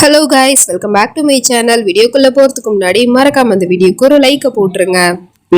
Hello guys, welcome back to my channel. வீடியோக்குள்ள போறதுக்கு முன்னாடி மறக்காம அந்த வீடியோக்கு ஒரு லைக் போட்டுருங்க.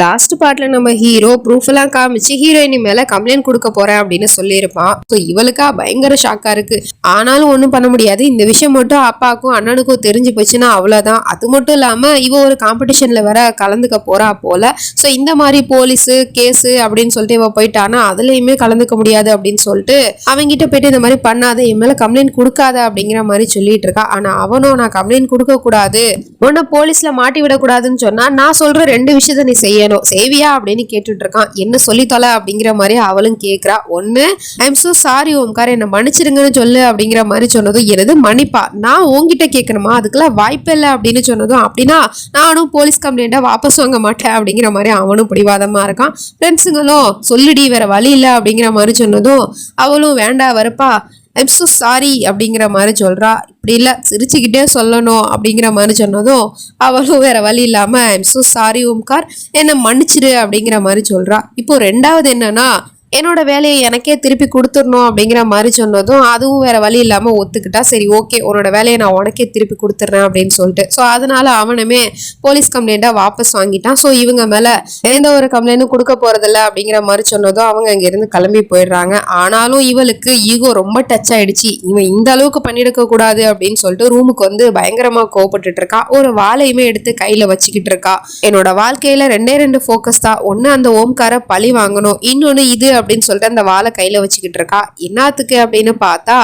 லாஸ்ட் பார்ட்ல நம்ம ஹீரோ ப்ரூஃப் எல்லாம் காமிச்சு ஹீரோயினி மேல கம்ப்ளைண்ட் கொடுக்க போறேன் அப்படின்னு சொல்லியிருப்பான். ஸோ இவளுக்கா பயங்கர ஷாக்கா இருக்கு. ஆனாலும் ஒன்றும் பண்ண முடியாது. இந்த விஷயம் மட்டும் அப்பாவுக்கும் அண்ணனுக்கும் தெரிஞ்சு போச்சுன்னா அவ்வளோதான். அது மட்டும் இல்லாம இவ ஒரு காம்படிஷன்ல வேற கலந்துக்க போறா போல. ஸோ இந்த மாதிரி போலீஸு கேஸு அப்படின்னு சொல்லிட்டு இவ போயிட்டானா அதுலயுமே கலந்துக்க முடியாது அப்படின்னு சொல்லிட்டு அவங்கிட்ட போயிட்டு இந்த மாதிரி பண்ணாத, என் மேல கம்ப்ளைண்ட் கொடுக்காத அப்படிங்கிற மாதிரி சொல்லிட்டு இருக்கா. ஆனா அவனும் நான் கம்ப்ளைண்ட் கொடுக்க கூடாது, உன்னை போலீஸ்ல மாட்டி விடக்கூடாதுன்னு சொன்னா நான் சொல்ற ரெண்டு விஷயத்த நீ செய்யணும், சேவியா அப்படின்னு கேட்டுட்டு இருக்கான். என்ன சொல்லி தொலை அப்படிங்கிற மாதிரி அவளும் கேட்கிறா. ஒண்ணு, ஐம் சோ சாரி ஓம்கார், என்ன மன்னிச்சிருங்கன்னு சொல்லு அப்படிங்கிற மாதிரி சொன்னதும், எனது மன்னிப்பா, நான் உங்ககிட்ட கேட்கணுமா, அதுக்கெல்லாம் வாய்ப்பு இல்லை அப்படின்னு சொன்னதும், அப்படின்னா நானும் போலீஸ் கம்ப்ளைண்ட்டை வாபஸ் வாங்க மாட்டேன் அப்படிங்கிற மாதிரி அவனும் பிடிவாதமா இருக்கான். ஃப்ரெண்ட்ஸுங்களும் சொல்லுடி வேற வழி இல்லை அப்படிங்கிற மாதிரி சொன்னதும் அவளும் வேண்டா வரப்பா ஐம் சோ சாரி அப்படிங்கிற மாதிரி சொல்றா. இப்படி இல்லை சிரிச்சுக்கிட்டே சொல்லணும் அப்படிங்கிற மாதிரி சொன்னதும் அவளும் வேற வழி இல்லாம ஐம் சோ சாரி ஓம்கார், என்னை மன்னிச்சிரு அப்படிங்கிற மாதிரி சொல்றா. இப்போ ரெண்டாவது என்னன்னா, என்னோட வேலையை எனக்கே திருப்பி கொடுத்துடணும் அப்படிங்கிற மாதிரி சொன்னதும் அதுவும் வேற வழி இல்லாம ஒத்துக்கிட்டா. சரி ஓகே, உன்னோட வேலையை நான் உனக்கே திருப்பி கொடுத்துட்றேன் அப்படின்னு சொல்லிட்டு ஸோ அதனால அவனுமே போலீஸ் கம்ப்ளைண்ட்டை வாபஸ் வாங்கிட்டான். ஸோ இவங்க மேல எந்த ஒரு கம்ப்ளைண்ட்டும் கொடுக்க போறதில்ல அப்படிங்கிற மாதிரி சொன்னதும் அவங்க அங்கிருந்து கிளம்பி போயிடுறாங்க. ஆனாலும் இவளுக்கு ஈகோ ரொம்ப டச் ஆயிடுச்சு. இவன் இந்த அளவுக்கு பண்ணிருக்க கூடாது அப்படின்னு சொல்லிட்டு ரூமுக்கு வந்து பயங்கரமா கோவப்பட்டுட்டு இருக்கா. ஒரு வாழையுமே எடுத்து கையில வச்சுக்கிட்டு இருக்கா. என்னோட வாழ்க்கையில ரெண்டு ஃபோக்கஸ் தான், ஒன்னு அந்த ஓம்கார பழி வாங்கணும், இன்னொன்னு இது அப்படின்னு சொல்லிட்டு அந்த வாழை கையில வச்சுக்கிட்டு இருக்கா. என்னத்துக்கு அப்படின்னு பார்த்தா,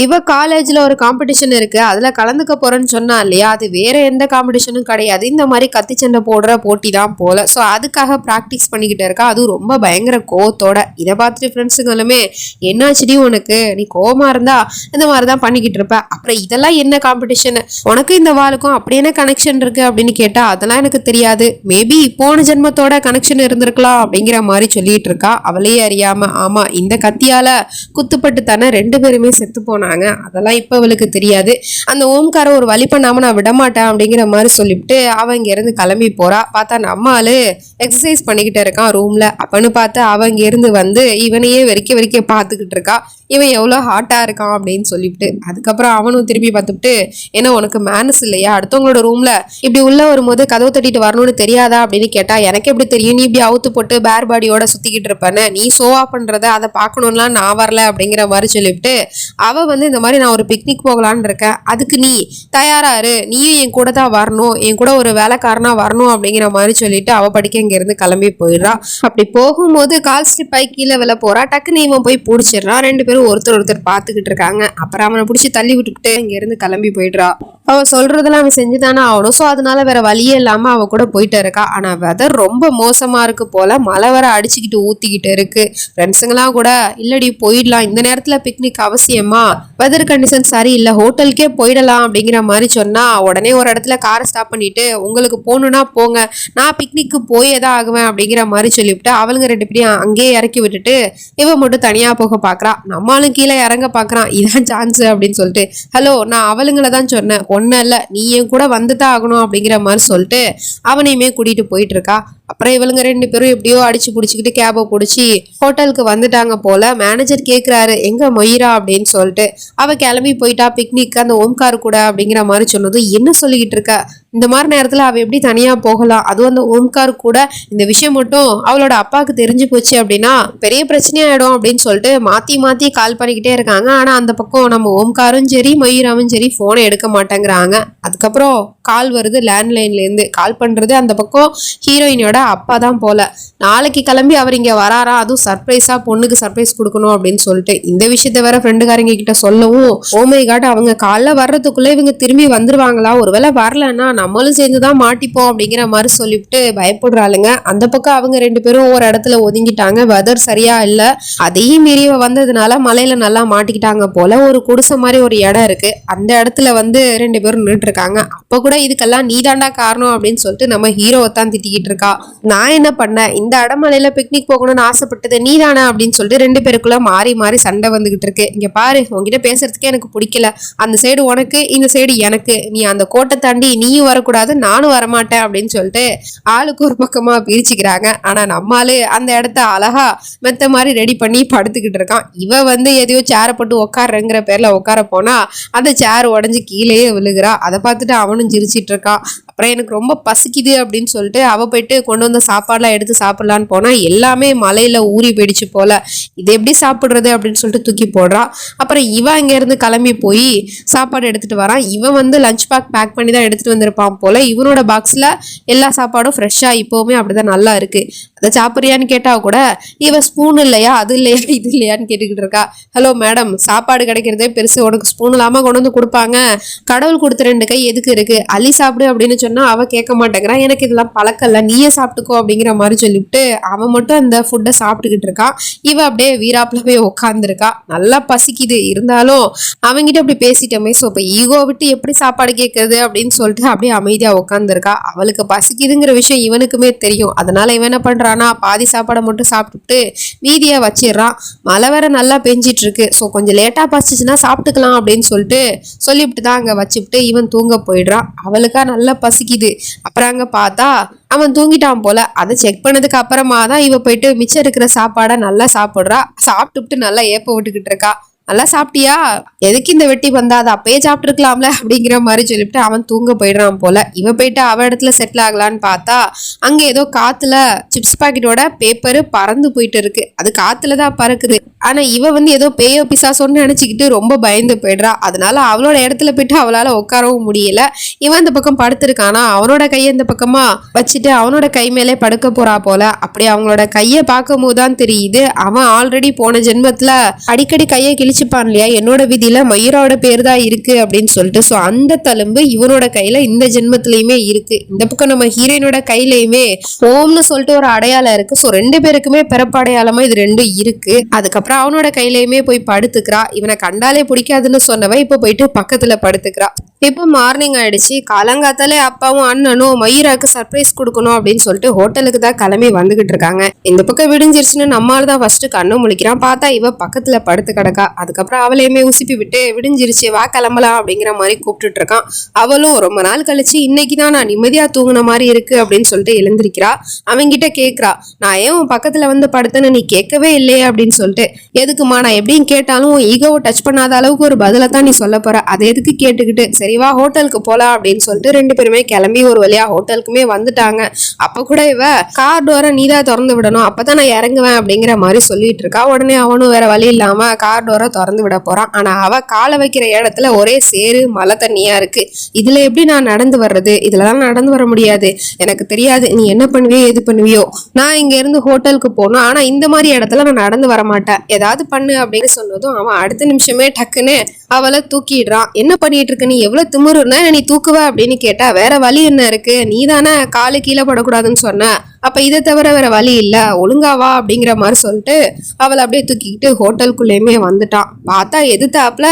இவ காலேஜ்ல ஒரு காம்படிஷன் இருக்கு, அதுல கலந்துக்க போறேன்னு சொன்னா இல்லையா, அது வேற எந்த காம்படிஷனும் கிடையாது, இந்த மாதிரி கத்தி சண்டை போடுற போட்டி தான் போல. ஸோ அதுக்காக ப்ராக்டிஸ் பண்ணிக்கிட்டு இருக்கா. அதுவும் ரொம்ப பயங்கர கோவத்தோட. இதை பார்த்துட்டு ஃப்ரெண்ட்ஸுங்களுமே என்னாச்சுடி உனக்கு, நீ கோவமா இருந்தா இந்த மாதிரிதான் பண்ணிக்கிட்டு இருப்ப, அப்புறம் இதெல்லாம் என்ன காம்படிஷன், உனக்கு இந்த வாளுக்கும் அப்படி என்ன கனெக்ஷன் இருக்கு அப்படின்னு கேட்டா அதெல்லாம் எனக்கு தெரியாது, மேபி போன ஜென்மத்தோட கனெக்ஷன் இருந்திருக்கலாம் அப்படிங்கிற மாதிரி சொல்லிட்டு இருக்கா. அவளையே அறியாம ஆமா இந்த கத்தியால குத்துப்பட்டு தானே ரெண்டு பேருமே செத்து போனாங்க, அதெல்லாம் இப்ப அவளுக்கு தெரியாது, அந்த ஓம்கார ஒரு வழி பண்ணாம நான் விடமாட்டேன் அப்படிங்கிற மாதிரி சொல்லிவிட்டு அவ இங்க இருந்து கிளம்பி போறா. பார்த்தா நம்ம ஆளு எக்ஸசைஸ் பண்ணிக்கிட்டு இருக்கான் ரூம்ல. அப்பன்னு பார்த்து அவ இங்க இருந்து வந்து இவனையே வெறிக்க பார்த்துக்கிட்டு இருக்கா. இவன் எவ்வளோ ஹாட்டா இருக்கான் அப்படின்னு சொல்லிவிட்டு அதுக்கப்புறம் அவனும் திருப்பி பார்த்துட்டு, ஏன்னா உனக்கு மேனஸ் இல்லையா, அடுத்தவங்களோட ரூம்ல இப்படி உள்ள வரும்போது கதவு தட்டிட்டு வரணும்னு தெரியாதா அப்படின்னு கேட்டா, எனக்கு எப்படி தெரியும், நீ இப்படி அவுத்து போட்டு பேர் பாடியோட சுத்திக்கிட்டு இருப்பேன்னு, நீ ஷோவா பண்றத அதை பார்க்கணும்லாம் நான் வரல அப்படிங்கிற மாதிரி சொல்லிவிட்டு அவ வந்து இந்த மாதிரி நான் ஒரு பிக்னிக் போகலான்னு இருக்கேன், அதுக்கு நீ தயாராரு, நீயும் என் கூட தான் வரணும், என் கூட ஒரு வேலைக்காரனா வரணும் அப்படிங்கிற மாதிரி சொல்லிட்டு அவ படிக்க இங்க இருந்து கிளம்பி போயிடுறா. அப்படி போகும்போது கால் ஸ்லிப் ஆகி கீழே விழ போறா. டக்குன்னு இவன் போய் பிடிச்சிடுறான். ரெண்டு பேரும் ஒருத்தர் பார்த்துக்கிட்டு இருக்காங்க. அப்புறம் அவனை பிடிச்சி தள்ளி விட்டுக்கிட்டு இங்க இருந்து கிளம்பி போயிடுறா. அவ சொல்றதெல்லாம் அவன் செஞ்சுதானே ஆகணும். ஸோ அதனால வேற வழியே இல்லாம அவ கூட போயிட்டு இருக்கா. ஆனா வெதர் ரொம்ப மோசமா இருக்கு போல, மழை வர அடிச்சுக்கிட்டு ஊத்திக்கிட்டு இருக்கு. ஃப்ரெண்ட்ஸுங்கெல்லாம் கூட இல்லடி போயிடலாம், இந்த நேரத்துல பிக்னிக் அவசியமா, வெதர் கண்டிஷன் சரியில்லை, ஹோட்டலுக்கே போயிடலாம் அப்படிங்கிற மாதிரி சொன்னா உடனே ஒரு இடத்துல காரை ஸ்டாப் பண்ணிட்டு உங்களுக்கு போகணும்னா போங்க, நான் பிக்னிக்கு போயே தான் ஆகுவேன் அப்படிங்கிற மாதிரி சொல்லிவிட்டு அவளுங்க ரெண்டு பேரையும் அங்கேயே இறக்கி விட்டுட்டு இவ மட்டும் தனியா போக பாக்குறா. நம்மளும் கீழே இறங்க பாக்குறான். இதான் சான்ஸ் அப்படின்னு சொல்லிட்டு, ஹலோ நான் அவளுங்களை தான் சொன்னேன், ஒன்னும் இல்லை, நீ என் கூட வந்துதான் ஆகணும் அப்படிங்கிற மாதிரி சொல்லிட்டு அவனையுமே கூட்டிட்டு போயிட்டு இருக்கா. அப்புறம் இவளுங்க ரெண்டு பேரும் எப்படியோ அடிச்சு பிடிச்சிக்கிட்டு கேபை பிடிச்சி ஹோட்டலுக்கு வந்துட்டாங்க போல. மேனேஜர் கேட்குறாரு எங்க மொய்ரா அப்படின்னு சொல்லிட்டு, அவ கிளம்பி போயிட்டா பிக்னிக் அந்த ஓம்கார் கூட அப்படிங்கிற மாதிரி சொன்னதும், என்ன சொல்லிக்கிட்டு இருக்க, இந்த மாதிரி நேரத்துல அவ எப்படி தனியா போகலாம், அதுவும் அந்த ஓம்கார் கூட, இந்த விஷயம் மட்டும் அவளோட அப்பாவுக்கு தெரிஞ்சு போச்சு அப்படின்னா பெரிய பிரச்சனையாயிடும் அப்படின்னு சொல்லிட்டு மாத்தி கால் பண்ணிக்கிட்டே இருக்காங்க. ஆனா அந்த பக்கம் நம்ம ஓம்காரும் சரி மொய்ராவும் சரி போனை எடுக்க மாட்டேங்கிறாங்க. அதுக்கப்புறம் கால் வருது லேண்ட்லைன்ல இருந்து. கால் பண்றது அந்த பக்கம் ஹீரோயினோட அப்பா தான் போல. நாளைக்கு கிளம்பி அவர் இங்க வராரா, அதுவும் சர்ப்ரைஸா பொண்ணுக்கு சர்ப்ரைஸ் கொடுக்கணும் அப்படின்னு சொல்லிட்டு இந்த விஷயத்த வேற ஃப்ரெண்டுக்காரங்க கிட்ட சொல்லவும், ஓமை காட் அவங்க காலைல வர்றதுக்குள்ள இவங்க திரும்பி வந்துருவாங்களா, ஒருவேளை வரலன்னா நம்மளும் சேர்ந்துதான் மாட்டிப்போம் அப்படிங்கிற மாதிரி சொல்லிவிட்டு பயப்படுறாளுங்க. அந்த பக்கம் அவங்க ரெண்டு பேரும் ஒரு இடத்துல ஒதுங்கிட்டாங்க. வெதர் சரியா இல்ல, அதையும் மீறி வந்ததுனால மலையில நல்லா மாட்டிக்கிட்டாங்க போல. ஒரு குடிசை மாதிரி ஒரு இடம் இருக்கு, அந்த இடத்துல வந்து ரெண்டு பேரும் நின்றுட்டு இருக்காங்க. அப்ப கூட இதுக்கெல்லாம் நீதாண்டா காரணம் அப்படின்னு சொல்லிட்டு நம்ம ஹீரோவை தான் திட்டிக்கிட்டு இருக்கா. நான் என்ன பண்ணேன், இந்த அடமலையில பிக்னிக் போகணும்னு ஆசைப்பட்டது நீதானே அப்படின்னு சொல்லிட்டு ரெண்டு பேருக்குள்ள மாறி சண்டை வந்துகிட்டு இருக்கு. இங்க பாரு, உங்ககிட்ட பேசுறதுக்கே எனக்கு பிடிக்கல, அந்த சைடு உனக்கு இந்த சைடு எனக்கு, நீ அந்த கோட்டை தாண்டி நீயும் வரக்கூடாது, நானும் வரமாட்டேன் அப்படின்னு சொல்லிட்டு ஆளுக்கு ஒரு பக்கமா பிரிச்சுக்கிறாங்க. ஆனா நம்மாலு அந்த இடத்த அழகா மெத்த மாதிரி ரெடி பண்ணி படுத்துக்கிட்டு இருக்கான். இவ வந்து எதையோ சேரை போட்டு உட்காருங்கிற பேர்ல உட்கார போனா அந்த சேர் உடஞ்சி கீழேயே விழுகிறா. அதை பார்த்துட்டு அவனும் சிரிச்சிட்டு இருக்கான். அப்புறம் எனக்கு ரொம்ப பசிக்குது அப்படின்னு சொல்லிட்டு அவ போயிட்டு கொண்டு வந்த சாப்பாடுலாம் எடுத்து சாப்பிடலான்னு போனா எல்லாமே மலையில ஊறி போயிடுச்சு போல. இது எப்படி சாப்பிடுறது அப்படின்னு சொல்லிட்டு தூக்கி போடுறான். அப்புறம் இவன் இங்க இருந்து கிளம்பி போய் சாப்பாடு எடுத்துட்டு வரான். இவன் வந்து லஞ்ச் பேக் பண்ணி தான் எடுத்துட்டு வந்திருப்பான் போல. இவனோட பாக்ஸ்ல எல்லா சாப்பாடும் ஃப்ரெஷ்ஷா இப்பவுமே அப்படிதான் நல்லா இருக்கு. அதை சாப்பிட்றியான்னு கேட்டா கூட இவன் ஸ்பூன் இல்லையா, அது இல்லையா, இது இல்லையான்னு கேட்டுக்கிட்டு இருக்கா. ஹலோ மேடம், சாப்பாடு கிடைக்கிறதே பெருசு, உனக்கு ஸ்பூன் இல்லாம கொண்டு வந்து கொடுப்பாங்க, கடவுள் கொடுத்த 2 கை எதுக்கு இருக்கு, அள்ளி சாப்பிடு அப்படின்னு சொன்னா அவ கேட்க மாட்டேங்கிறான். எனக்கு இதெல்லாம் பழக்கம் இல்லை, நீயே சாப்பிட்டுக்கோ அப்படிங்கிற மாதிரி சொல்லிவிட்டு அவன் மட்டும் அந்த ஃபுட்டை சாப்பிட்டுக்கிட்டு இருக்கான். இவ அப்படியே வீராப்புல போய் உட்காந்துருக்கா. நல்லா பசிக்குது, இருந்தாலும் அவங்கிட்ட அப்படி பேசிட்டோமே, ஸோ இப்போ ஈகோ விட்டு எப்படி சாப்பாடு கேட்கறது அப்படின்னு சொல்லிட்டு அப்படியே அமைதியா உட்காந்துருக்கா. அவளுக்கு பசிக்குதுங்கிற விஷயம் இவனுக்குமே தெரியும். அதனால இவன் என்ன பண்றானா, பாதி சாப்பாடை மட்டும் சாப்பிட்டுட்டு மீதியை வச்சிடறான். மழை வேற நல்லா பெஞ்சிட்டு இருக்கு. ஸோ கொஞ்சம் லேட்டா பசிச்சுன்னா சாப்பிட்டுக்கலாம் அப்படின்னு சொல்லிவிட்டு தான் அங்க வச்சுட்டு இவன் தூங்க போயிடுறான். அவளுக்கா நல்லா பசிக்குது. அப்புறம் அங்க பார்த்தா அவன் தூங்கிட்டான் போல. அதை செக் பண்ணதுக்கு அப்புறமா தான் இவ போயிட்டு மிச்சம் இருக்கிற சாப்பாடை நல்லா சாப்பிட்றா. சாப்பிட்டுட்டு நல்லா ஏப்ப விட்டுக்கிட்டு இருக்கா. நல்லா சாப்பிட்டியா, எதுக்கு இந்த வெட்டி வந்தா, அதை அப்பயே சாப்பிட்டுருக்கலாம்ல அப்படிங்கிற மாதிரி சொல்லிவிட்டு அவன் தூங்க போயிடுறான் போல. இவ போயிட்டு அவ இடத்துல செட்டில் ஆகலான்னு பார்த்தா அங்க ஏதோ காத்துல சிப்ஸ் பாக்கெட்டோட பேப்பரு பறந்து போயிட்டு இருக்கு. அது காத்துல தான் பறக்குது. ஆனா இவ வந்து ஏதோ பேயோ பிசாசோன்னு நினைச்சுக்கிட்டு ரொம்ப பயந்து போயிடுறா. அதனால அவளோட இடத்துல போயிட்டு அவளால உட்காரவும் முடியல. இவன் இந்த பக்கம் படுத்திருக்கானா, அவனோட கையை இந்த பக்கமா வச்சுட்டு அவனோட கை மேலே படுக்க போறா போல. அப்படி அவங்களோட கையை பார்க்கும் போதுதான் தெரியுது அவன் ஆல்ரெடி போன ஜென்மத்துல அடிக்கடி கையை கிழிச்சுப்பான் இல்லையா, என்னோட விதியில மயூரோட பேர் தான் இருக்கு அப்படின்னு சொல்லிட்டு. ஸோ அந்த தழும்பு இவனோட கையில இந்த ஜென்மத்திலயுமே இருக்கு. இந்த பக்கம் நம்ம ஹீரோயினோட கையிலயுமே ஓம்னு சொல்லிட்டு ஒரு அடையாளம் இருக்கு. ஸோ 2 பேருக்குமே பிறப்பு அடையாளமா இது 2 இருக்கு. அதுக்கப்புறம் அவனோட கையிலயுமே போய் படுத்துக்கிறா. இவனை கண்டாலே பிடிக்காதுன்னு சொன்னவ இப்ப போயிட்டு பக்கத்துல படுத்துக்கிறா. இப்போ மார்னிங் ஆயிடுச்சு. காலங்காத்தாலே அப்பாவும் அண்ணனும் மயூராக்கு சர்ப்ரைஸ் கொடுக்கணும் அப்படின்னு சொல்லிட்டு ஹோட்டலுக்கு தான் கிளம்பி வந்துகிட்டு இருக்காங்க. இந்த பக்கம் விடிஞ்சிருச்சுன்னு நம்மால் தான் ஃபர்ஸ்ட் கண்ணு முழிக்கிறான். பார்த்தா இவ பக்கத்துல படுத்து கிடக்கா. அதுக்கப்புறம் அவளையுமே உசுப்பி விட்டு விடிஞ்சிருச்சு வா கிளம்பலாம் அப்படிங்கிற மாதிரி கூப்பிட்டுட்டு இருக்கான். அவளும் ரொம்ப நாள் கழிச்சு இன்னைக்கு தான் நான் நிம்மதியா தூங்குன மாதிரி இருக்கு அப்படின்னு சொல்லிட்டு எழுந்திருக்கிறா. அவங்கிட்ட கேட்கிறா, நான் ஏன் உன் பக்கத்துல வந்து படுத்தேன்னு நீ கேட்கவே இல்லையே அப்படின்னு சொல்லிட்டு. எதுக்குமா, நான் எப்படின்னு கேட்டாலும் ஈகோவை டச் பண்ணாத அளவுக்கு ஒரு பதிலை தான் நீ சொல்ல போற, அதை எதுக்கு கேட்டுக்கிட்டு, சரிவா ஹோட்டலுக்கு போலாம் அப்படின்னு சொல்லிட்டு 2 பேருமே கிளம்பி ஒரு வழியா ஹோட்டலுக்குமே வந்துட்டாங்க. அப்ப கூட இவ கார் டோரை நீதான் திறந்து விடணும், அப்பதான் நான் இறங்குவேன் அப்படிங்கிற மாதிரி சொல்லிட்டு இருக்கா. உடனே அவனும் வேற வழி இல்லாம கார் டோரை திறந்து விட போறான். ஆனா அவ காலை வைக்கிற இடத்துல ஒரே சேறு மழை தண்ணியா இருக்கு. இதுல எப்படி நான் நடந்து வர்றது, இதுலதான் நடந்து வர முடியாது, எனக்கு தெரியாது நீ என்ன பண்ணுவியோ எது பண்ணுவியோ, நான் இங்க இருந்து ஹோட்டலுக்கு போகணும், ஆனா இந்த மாதிரி இடத்துல நான் நடந்து வர மாட்டேன், ஏதாவது பண்ணு அப்படின்னு சொன்னதும் அவன் அடுத்த நிமிஷமே டக்குன்னு அவளை தூக்கிடுறான். என்ன பண்ணிட்டு இருக்க நீ, எவ்வளவு திமிருன்னா நீ தூக்குவ அப்படின்னு கேட்டா, வேற வழி என்ன இருக்கு, நீ தானே காலு கீழே படக்கூடாதுன்னு சொன்ன, அப்ப இதை தவிர வேற வழி இல்ல, ஒழுங்காவா அப்படிங்கிற மாதிரி சொல்லிட்டு அவளை அப்படியே தூக்கிக்கிட்டு ஹோட்டலுக்குள்ளேயுமே வந்துட்டான். பார்த்தா எதிர்த்தாப்புல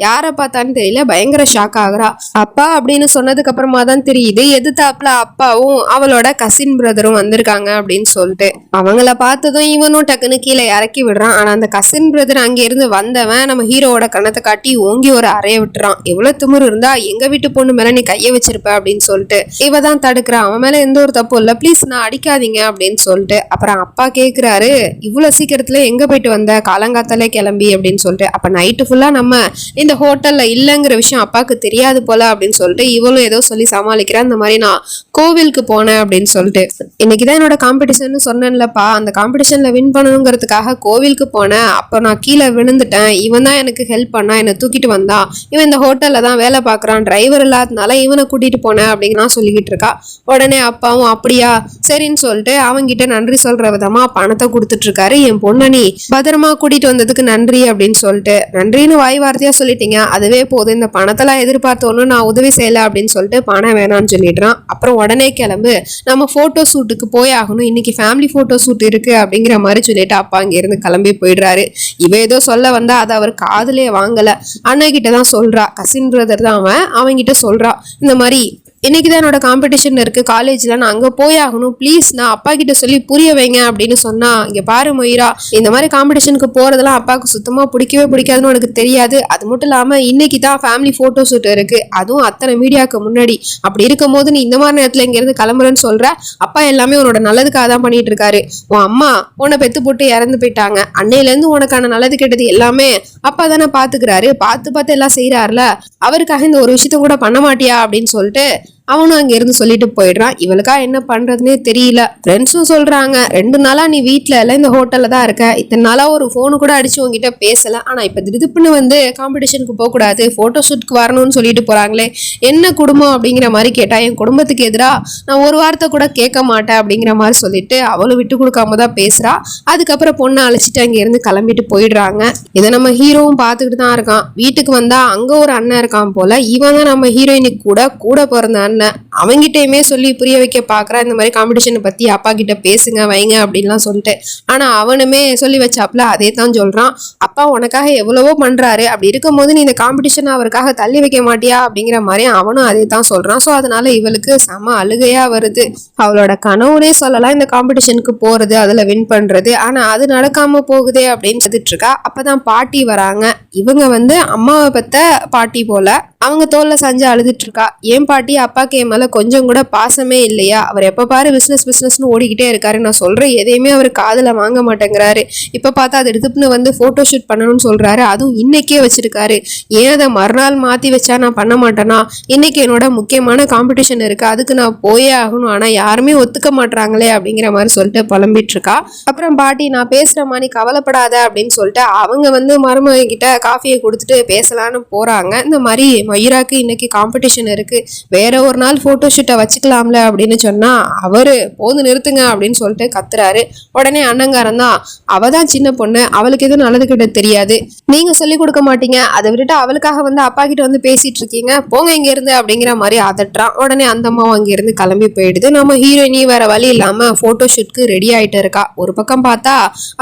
யாரை பார்த்தான்னு தெரியல, பயங்கர ஷாக் ஆகுறா. அப்பா அப்படின்னு சொன்னதுக்கு அப்புறமா தான் தெரியுது எதிர்த்தாப்புல அப்பாவும் அவளோட கசின் பிரதரும் வந்திருக்காங்க அப்படின்னு சொல்லிட்டு. அவங்கள பார்த்ததும் இவனும் டக்குன்னு கீழே இறக்கி விடுறான். ஆனா அந்த கசின் பிரதர் அங்க இருந்து வந்தவன் நம்ம ஹீரோவோட கண்ணத்தை காட்டி ஓங்கி ஒரு அறைய விட்டுறான். எவ்வளவு திமிரு இருந்தா எங்க வீட்டு பொண்ணு மேல நீ கைய வச்சிருப்ப அப்படின்னு சொல்லிட்டு. இவ தான் தடுக்கிறான், அவன் மேல எந்த ஒரு தப்பு இல்ல, ப்ளீஸ் நான் அடிக்காதீங்க அப்படின்னு சொல்லிட்டு. அப்புறம் அப்பா கேக்குறாரு, இவ்வளவு சீக்கிரத்துல எங்க போயிட்டு வந்த, காலங்காத்தாலே கிளம்பி அப்படின்னு சொல்லிட்டு. அப்ப நைட்டு ஃபுல்லா நம்ம இந்த ஹோட்டல்ல இல்லைங்கிற விஷயம் அப்பாவுக்கு தெரியாது போல அப்படின்னு சொல்லிட்டு இவளும் ஏதோ சொல்லி சமாளிக்கிறேன். இந்த மாதிரி நான் கோவிலுக்கு போனேன் அப்படின்னு சொல்லிட்டு. இன்னைக்குதான் என்னோட காம்படிஷன் சொன்னேன்லப்பா, அந்த காம்படிஷன்ல வின் பண்ணணுங்கிறதுக்காக கோவிலுக்கு போனேன், அப்போ நான் கீழே விழுந்துட்டேன், இவன் தான் எனக்கு ஹெல்ப் பண்ணா, என்னை தூக்கிட்டு வந்தான், இவன் இந்த ஹோட்டல்ல தான் வேலை பார்க்குறான், டிரைவர் இல்லாதனால இவனை கூட்டிட்டு போனேன் அப்படின்னு நான் சொல்லிக்கிட்டு இருக்கா. உடனே அப்பாவும் அப்படியா சரின்னு சொல்லிட்டு அவங்கிட்ட நன்றி சொல்ற விதமா பணத்தை கொடுத்துட்டு இருக்காரு. என் பொண்ணை நீ பத்திரமா கூட்டிட்டு வந்ததுக்கு நன்றி அப்படின்னு சொல்லிட்டு. நன்றின்னு வாய் வார்த்தையா சொல்லிட்டீங்க, அதுவே போதும், இந்த பணத்தெல்லாம் எதிர்பார்த்தோன்னு நான் உதவி செய்யல அப்படின்னு சொல்லிட்டு பணம் வேணான்னு சொல்லிடுறான். அப்புறம் உடனே கிளம்பு, நம்ம போட்டோ ஷூட்டுக்கு போய் ஆகணும், இன்னைக்கு ஃபேமிலி போட்டோ ஷூட் இருக்கு அப்படிங்கிற மாதிரி சொல்லிட்டு அப்பா அங்க இருந்து கிளம்பி போயிடுறாரு. இவ ஏதோ சொல்ல வந்தா அதை அவர் காதுலயே வாங்கல. அண்ணா கிட்ட தான் சொல்றா, கசின் பிரதர் தான் அவன்கிட்ட சொல்றா, இந்த மாதிரி இன்னைக்குதான் என்னோட காம்படிஷன் இருக்கு காலேஜ்ல, நான் அங்க போய் ஆகணும், ப்ளீஸ் நான் அப்பா கிட்ட சொல்லி புரிய வைங்க அப்படின்னு சொன்னா, இங்க பாரு மொய்ரா, இந்த மாதிரி காம்படிஷனுக்கு போறதெல்லாம் அப்பாவுக்கு சுத்தமா பிடிக்கவே பிடிக்காதுன்னு உனக்கு தெரியாது. அது மட்டும் இல்லாம இன்னைக்கு தான் ஃபேமிலி போட்டோ ஷூட் இருக்கு, அதுவும் அத்தனை மீடியாவுக்கு முன்னாடி. அப்படி இருக்கும் போது நீ இந்த மாதிரி நேரத்துல இங்க இருந்து கிளம்புறேன்னு சொல்ற. அப்பா எல்லாமே உன்னோட நல்லதுக்காக தான் பண்ணிட்டு இருக்காரு. உன் அம்மா உன்னை பெத்து போட்டு இறந்து போயிட்டாங்க. அன்னையில இருந்து உனக்கான நல்லது கெட்டது எல்லாமே அப்பா தானே பாத்துக்கிறாரு. பார்த்து எல்லாம் செய்யறாருல, அவருக்காக இந்த ஒரு விஷயத்த கூட பண்ண மாட்டியா அப்படின்னு சொல்லிட்டு அவனும் அங்க இருந்து சொல்லிட்டு போயிடுறான். இவளுக்கா என்ன பண்றதுன்னே தெரியல. ஃப்ரெண்ட்ஸும் சொல்றாங்க, 2 நாளா நீ வீட்டுல இல்ல இந்த ஹோட்டல்ல தான் இருக்க, இத்தனை நாளா ஒரு போனு கூட அடிச்சு உங்ககிட்ட பேசல, ஆனா இப்ப திடுப்புன்னு வந்து காம்படிஷனுக்கு போக கூடாது, போட்டோ ஷூட்க்கு வரணும்னு சொல்லிட்டு போறாங்களே, என்ன குடும்பம் அப்படிங்கிற மாதிரி கேட்டா, என் குடும்பத்துக்கு எதிரா நான் ஒரு வார்த்தை கூட கேட்க மாட்டேன் அப்படிங்கிற மாதிரி சொல்லிட்டு அவளும் விட்டு கொடுக்காம தான் பேசுறா. அதுக்கப்புறம் பொண்ணை அழைச்சிட்டு அங்க இருந்து கிளம்பிட்டு போயிடுறாங்க. இதை நம்ம ஹீரோவும் பார்த்துக்கிட்டு தான் இருக்கான். வீட்டுக்கு வந்தா அங்க ஒரு அண்ணன் இருக்கான் போல. இவன் தான் நம்ம ஹீரோயினுக்கு கூட பிறந்த அண்ணன். அவங்கிட்டயுமே சொல்லி புரிய வைக்க பாக்குறா, இந்த மாதிரி காம்படிஷனை பத்தி அப்பா கிட்ட பேசுங்க வைங்க அப்படின்லாம் சொல்லிட்டு. ஆனா அவனுமே சொல்லி வச்சாப்ல அதே தான் சொல்றான். அப்பா உனக்காக எவ்வளவோ பண்றாரு, அப்படி இருக்கும் போது நீ இந்த காம்படிஷன் அவருக்காக தள்ளி வைக்க மாட்டியா அப்படிங்கிற மாதிரி அவனும் அதே தான் சொல்றான். ஸோ அதனால இவளுக்கு செம அழுகையா வருது. அவளோட கனவுனே சொல்லலாம் இந்த காம்படிஷனுக்கு போறது, அதுல வின் பண்றது. ஆனா அது நடக்காம போகுதே அப்படின்னு சொல்லிட்டு இருக்கா. அப்பதான் பாட்டி வராங்க. இவங்க வந்து அம்மாவை பத்த பாட்டி போல. அவங்க தோல்ல சாஞ்சு அழுதுட்டு இருக்கா. ஏன் பாட்டி, அப்பாக்கு என் மேல கொஞ்சம் கூட பாசமே இல்லையா? அவர் எப்ப பாரு பிசினஸ்னு ஓடிக்கிட்டே இருக்காரு. நான் சொல்றேன் எதையுமே அவர் காதுல வாங்க மாட்டேங்கிறாரு. இப்ப பார்த்தா அதை எடுத்துன்னு வந்து போட்டோ ஷூட் பண்ணணும்னு சொல்றாரு, அதுவும் இன்னைக்கே வச்சிருக்காரு. ஏன் அதை மறுநாள் மாத்தி வச்சா நான் பண்ண மாட்டேனா? இன்னைக்கு என்னோட முக்கியமான காம்படிஷன் இருக்கு, அதுக்கு நான் போயே ஆகணும், ஆனா யாருமே ஒத்துக்க மாட்டாங்களே அப்படிங்கிற மாதிரி சொல்லிட்டு புலம்பிட்டு இருக்கா. அப்புறம் பாட்டி, நான் பேசுற மாதிரி கவலைப்படாத அப்படின்னு சொல்லிட்டு அவங்க வந்து மருமக கிட்ட காஃபியை கொடுத்துட்டு பேசலான்னு போறாங்க. இந்த மாதிரி மயிராக்கு இன்னைக்கு காம்படிஷன் இருக்கு, வேற ஒரு நாள் போட்டோ ஷூட்டை வச்சுக்கலாம்ல அப்படின்னு சொன்னா, அவரு போது நிறுத்துங்க அப்படின்னு சொல்லிட்டு கத்துறாரு. உடனே அண்ணங்காரன் தான், அவ தான் சின்ன பொண்ணு, அவளுக்கு எதுவும் நல்லது கிட்ட தெரியாது, நீங்க சொல்லி கொடுக்க மாட்டீங்க, அதை விட்டுட்டு அவளுக்காக வந்து அப்பா கிட்ட வந்து பேசிட்டு இருக்கீங்க, போங்க இங்க இருந்து அப்படிங்கிற மாதிரி அதட்டுறான். உடனே அந்த அம்மாவும் அங்க இருந்து கிளம்பி போயிடுது. நம்ம ஹீரோயினி வேற வழி இல்லாம போட்டோ ஷூட்க்கு ரெடி ஆயிட்டு இருக்கா. ஒரு பக்கம் பார்த்தா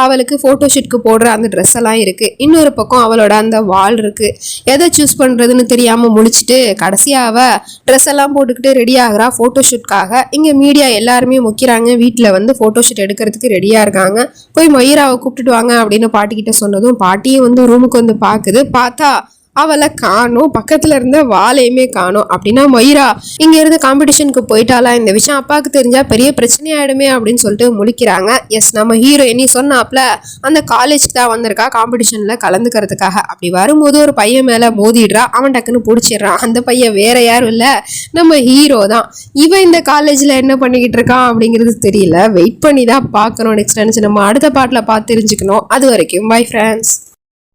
அவளுக்கு போட்டோ ஷூட்க்கு போடுற அந்த ட்ரெஸ் எல்லாம் இருக்கு, இன்னொரு பக்கம் அவளோட அந்த வால் இருக்கு. எதை சூஸ் பண்றதுன்னு தெரியாம முடிச்சுட்டு கடைசியா அவ ட்ரெஸ் எல்லாம் போட்டுக்கிட்டு ரெடி ஆகுறா போட்டோ ஷூட்காக. இங்க மீடியா எல்லாருமே முக்கிறாங்க. வீட்டுல வந்து போட்டோ ஷூட் எடுக்கிறதுக்கு ரெடியா இருக்காங்க. போய் மயிராவை கூப்பிட்டுட்டு வாங்க அப்படின்னு பாட்டி கிட்ட சொன்னதும் பாட்டியும் வந்து ரூமுக்கு வந்து பாக்குது. பார்த்தா அவளை காணும், பக்கத்துல இருந்த வாழையுமே காணும். அப்படின்னா மயிரா இங்க இருந்து காம்படிஷனுக்கு போயிட்டாலா? இந்த விஷயம் அப்பாவுக்கு தெரிஞ்சா பெரிய பிரச்சனை ஆயிடுமே அப்படின்னு சொல்லிட்டு முழிக்கிறாங்க. எஸ், நம்ம ஹீரோயினி சொன்னாப்ல அந்த காலேஜ்க்கு தான் வந்திருக்கா காம்படிஷன்ல கலந்துக்கிறதுக்காக. அப்படி வரும்போது ஒரு பையன் மேல மோதிடுறா. அவன் டக்குன்னு பிடிச்சிடுறான். அந்த பையன் வேற யாரும் இல்ல, நம்ம ஹீரோ தான். இவன் இந்த காலேஜ்ல என்ன பண்ணிக்கிட்டு இருக்கான் அப்படிங்கிறது தெரியல. வெயிட் பண்ணி தான் பார்க்கணும். நெக்ஸ்ட் நம்ம அடுத்த பாட்டில் பார்த்து தெரிஞ்சுக்கணும். அது வரைக்கும் பை ஃப்ரெண்ட்ஸ்.